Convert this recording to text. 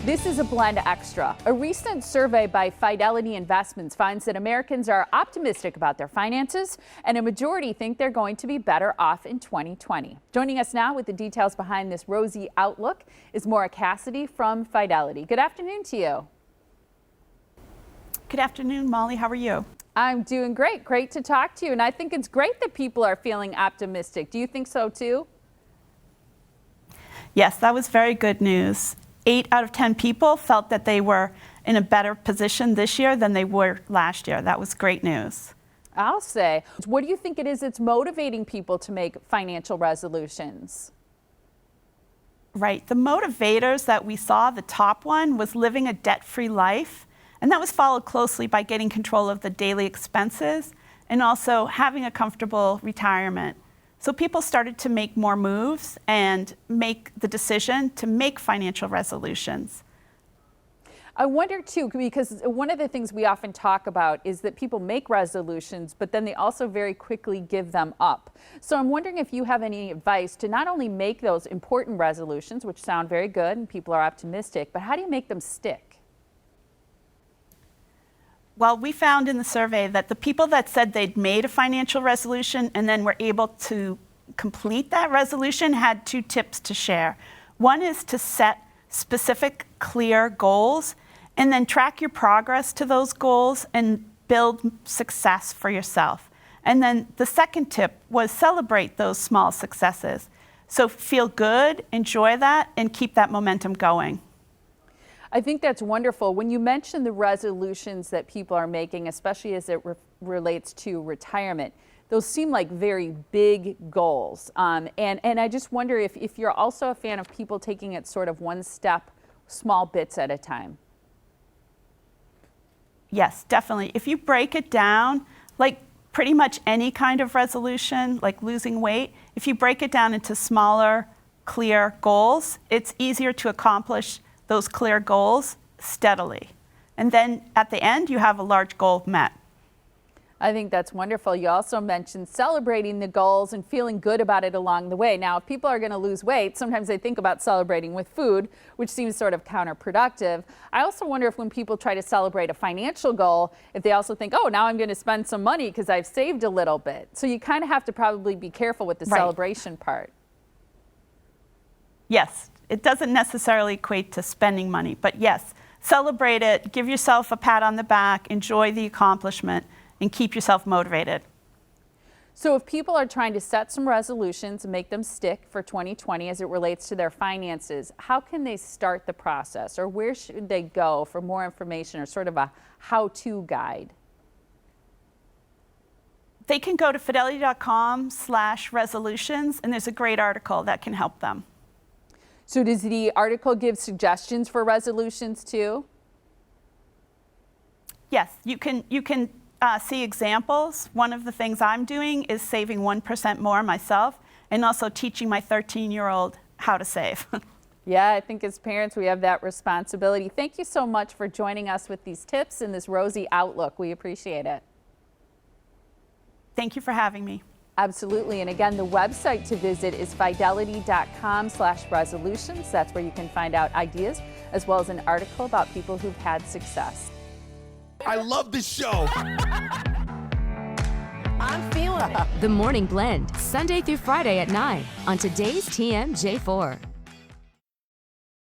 This is a Blend Extra. A recent survey by Fidelity Investments finds that Americans are optimistic about their finances, and a majority think they're going to be better off in 2020. Joining us now with the details behind this rosy outlook is Maura Cassidy from Fidelity. Good afternoon to you. Good afternoon, Molly. How are you? I'm doing great. Great to talk to you. And I think it's great that people are feeling optimistic. Do you think so too? Yes, that was very good news. 8 out of 10 people felt that they were in a better position this year than they were last year. That was great news. I'll say. What do you think it is that's motivating people to make financial resolutions? Right. The motivators that we saw, the top one was living a debt-free life. And that was followed closely by getting control of the daily expenses and also having a comfortable retirement. So people started to make more moves and make the decision to make financial resolutions. I wonder too, because one of the things we often talk about is that people make resolutions, but then they also very quickly give them up. So I'm wondering if you have any advice to not only make those important resolutions, which sound very good and people are optimistic, but how do you make them stick? Well, we found in the survey that the people that said they'd made a financial resolution and then were able to complete that resolution had 2 tips to share. One is to set specific, clear goals and then track your progress to those goals and build success for yourself. And then the second tip was celebrate those small successes. So feel good, enjoy that, and keep that momentum going. I think that's wonderful. When you mention the resolutions that people are making, especially as it relates to retirement, those seem like very big goals. And I just wonder if you're also a fan of people taking it sort of one step, small bits at a time. Yes, definitely. If you break it down, like pretty much any kind of resolution, like losing weight, if you break it down into smaller, clear goals, it's easier to accomplish those clear goals steadily. And then at the end, you have a large goal met. I think that's wonderful. You also mentioned celebrating the goals and feeling good about it along the way. Now, if people are going to lose weight, sometimes they think about celebrating with food, which seems sort of counterproductive. I also wonder if when people try to celebrate a financial goal, if they also think, oh, now I'm going to spend some money because I've saved a little bit. So you kind of have to probably be careful with the celebration part. Yes. It doesn't necessarily equate to spending money, but yes, celebrate it, give yourself a pat on the back, enjoy the accomplishment, and keep yourself motivated. So if people are trying to set some resolutions and make them stick for 2020 as it relates to their finances, how can they start the process, or where should they go for more information or sort of a how-to guide? They can go to fidelity.com/resolutions, and there's a great article that can help them. So does the article give suggestions for resolutions too? Yes, you can see examples. One of the things I'm doing is saving 1% more myself and also teaching my 13-year-old how to save. Yeah, I think as parents we have that responsibility. Thank you so much for joining us with these tips and this rosy outlook. We appreciate it. Thank you for having me. Absolutely. And again, the website to visit is fidelity.com/resolutions. That's where you can find out ideas as well as an article about people who've had success. I love this show. I'm feeling it. The Morning Blend, Sunday through Friday at 9 on today's TMJ4.